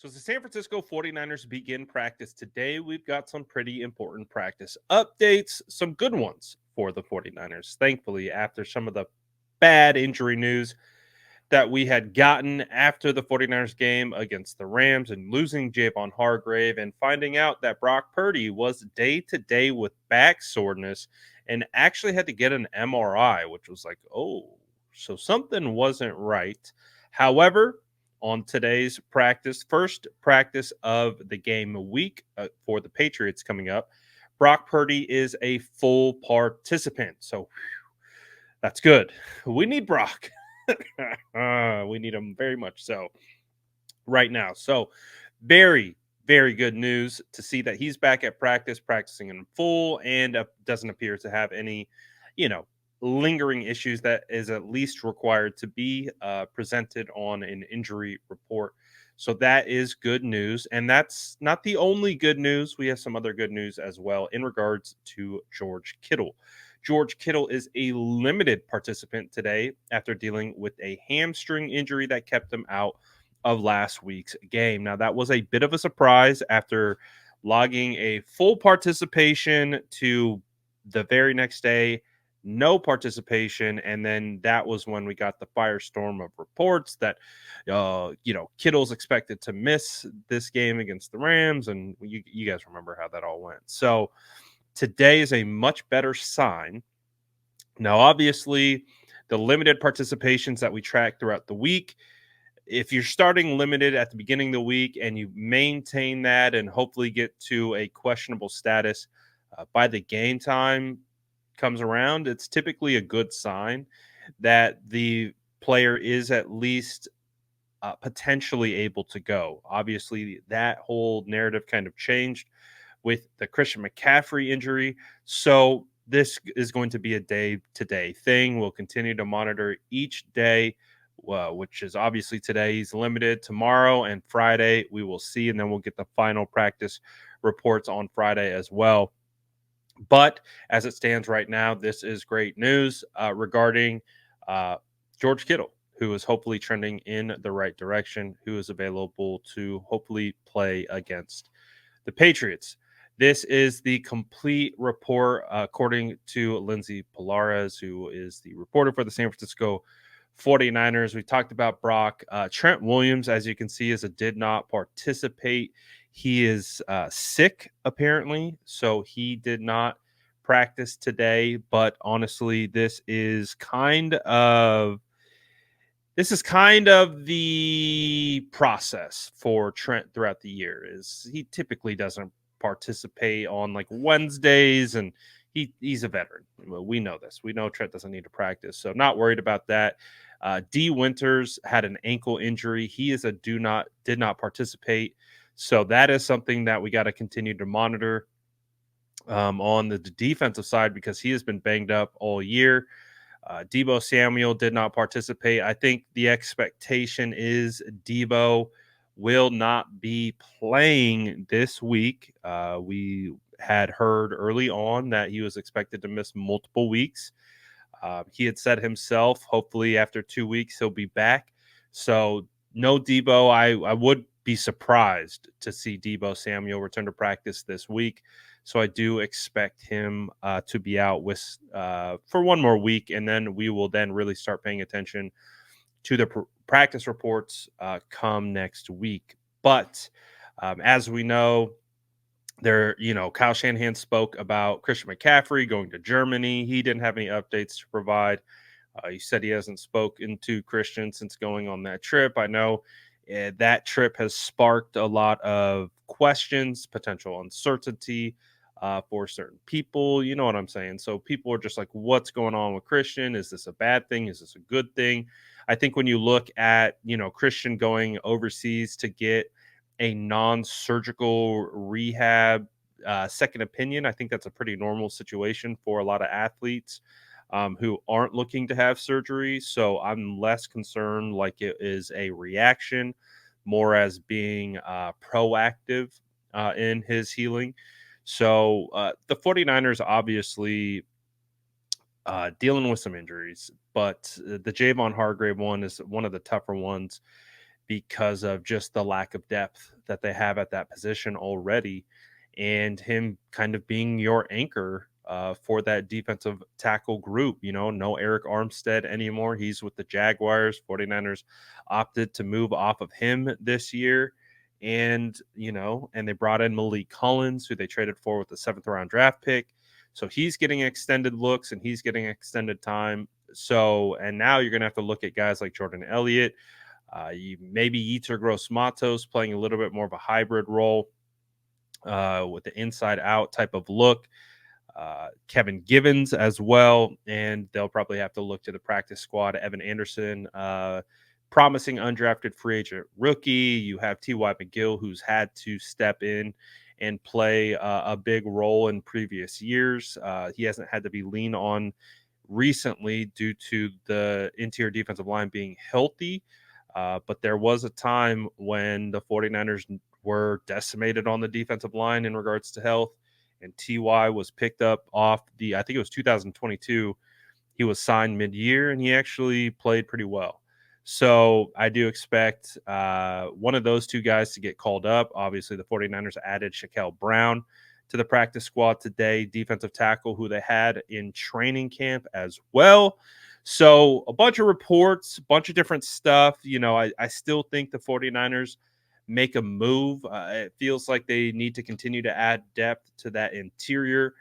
So as the San Francisco 49ers begin practice today, we've got some pretty important practice updates, some good ones for the 49ers. Thankfully, after some of the bad injury news that we had gotten after the 49ers game against the Rams and losing Javon Hargrave and finding out that Brock Purdy was day to day with back soreness and actually had to get an MRI, which was like, oh, so something wasn't right. However, on today's first practice of the game week for the Patriots coming up, Brock Purdy is a full participant. So that's good. We need Brock. We need him very much so right now. So, very, very good news to see that he's back at practice, practicing in full, and doesn't appear to have any, you know, lingering issues that is at least required to be presented on an injury report. So that is good news. And that's not the only good news. We have some other good news as well in regards to George Kittle. George Kittle is a limited participant today after dealing with a hamstring injury that kept him out of last week's game. Now, that was a bit of a surprise after logging a full participation to the very next day, no participation. And then that was when we got the firestorm of reports that, Kittle's expected to miss this game against the Rams. And you guys remember how that all went. So, today is a much better sign. Now, obviously, the limited participations that we track throughout the week, if you're starting limited at the beginning of the week and you maintain that and hopefully get to a questionable status by the game time comes around, it's typically a good sign that the player is at least potentially able to go. Obviously, that whole narrative kind of changed with the Christian McCaffrey injury. So this is going to be a day-to-day thing. We'll continue to monitor each day, which is obviously today. He's limited. Tomorrow and Friday we will see, and then we'll get the final practice reports on Friday as well. But as it stands right now, this is great news regarding George Kittle, who is hopefully trending in the right direction, who is available to hopefully play against the Patriots. This is the complete report, according to Lindsay Polares, who is the reporter for the San Francisco 49ers. We talked about Brock. Trent Williams, as you can see, did not participate. He is sick, apparently, so he did not practice today. But honestly, this is kind of the process for Trent throughout the year. Is he typically doesn't participate on like Wednesdays, and he's a veteran. Well, we know this. We know Trent doesn't need to practice, so not worried about that. D Winters had an ankle injury. He did not participate, so that is something that we got to continue to monitor on the defensive side because he has been banged up all year. Deebo Samuel did not participate. I think the expectation is Deebo will not be playing this week. We had heard early on that he was expected to miss multiple weeks. He had said himself, hopefully after 2 weeks, he'll be back. So no Deebo. I would be surprised to see Deebo Samuel return to practice this week. So I do expect him to be out for one more week, and then we will then really start paying attention to the practice reports come next week. But as we know, Kyle Shanahan spoke about Christian McCaffrey going to Germany. He didn't have any updates to provide. He said he hasn't spoken to Christian since going on that trip. I know that trip has sparked a lot of questions, potential uncertainty for certain people. You know what I'm saying? So people are just like, what's going on with Christian? Is this a bad thing? Is this a good thing? I think when you look at, Christian going overseas to get a non-surgical rehab second opinion, I think that's a pretty normal situation for a lot of athletes who aren't looking to have surgery. So I'm less concerned like it is a reaction, more as being proactive in his healing. So the 49ers obviously dealing with some injuries, but the Javon Hargrave one is one of the tougher ones. because of just the lack of depth that they have at that position already, and him kind of being your anchor for that defensive tackle group. No Eric Armstead anymore. He's with the Jaguars. 49ers opted to move off of him this year. And they brought in Malik Collins, who they traded for with the 7th-round draft pick. So he's getting extended looks and he's getting extended time. So, and now you're going to have to look at guys like Jordan Elliott, maybe Yetur Gross-Matos playing a little bit more of a hybrid role with the inside out type of look. Kevin Givens as well, and they'll probably have to look to the practice squad. Evan Anderson, promising undrafted free agent rookie. You have T.Y. McGill, who's had to step in and play a big role in previous years. He hasn't had to be leaned on recently due to the interior defensive line being healthy. But there was a time when the 49ers were decimated on the defensive line in regards to health, and Ty was picked up off I think it was 2022. He was signed mid-year, and he actually played pretty well. So I do expect one of those two guys to get called up. Obviously, the 49ers added Shaquille Brown to the practice squad today, defensive tackle who they had in training camp as well. So a bunch of reports, a bunch of different stuff. I still think the 49ers make a move. It feels like they need to continue to add depth to that interior.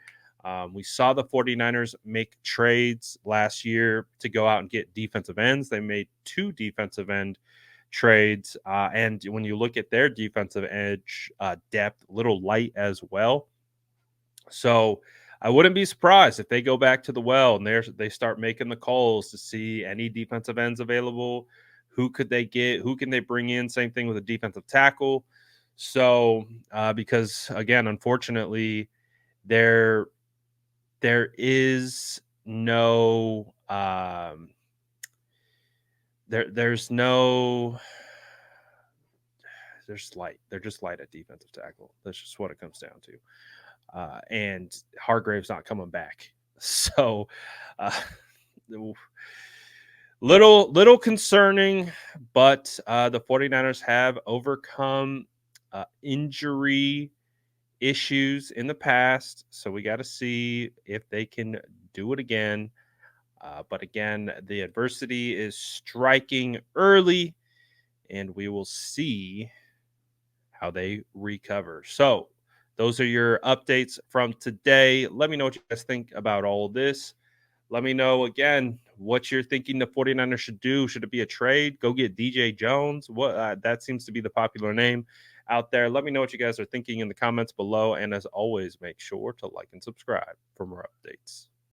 We saw the 49ers make trades last year to go out and get defensive ends. They made 2 defensive end trades. And when you look at their defensive edge depth, a little light as well. So I wouldn't be surprised if they go back to the well and they start making the calls to see any defensive ends available. Who could they get? Who can they bring in? Same thing with a defensive tackle. So because again, unfortunately, there is no there's light. They're just light at defensive tackle. That's just what it comes down to. And Hargrave's not coming back. So little concerning, but the 49ers have overcome injury issues in the past. So we got to see if they can do it again. But again, the adversity is striking early, and we will see how they recover. So those are your updates from today. Let me know what you guys think about all of this. Let me know, again, what you're thinking the 49ers should do. Should it be a trade? Go get DJ Jones. That seems to be the popular name out there. Let me know what you guys are thinking in the comments below. And as always, make sure to like and subscribe for more updates.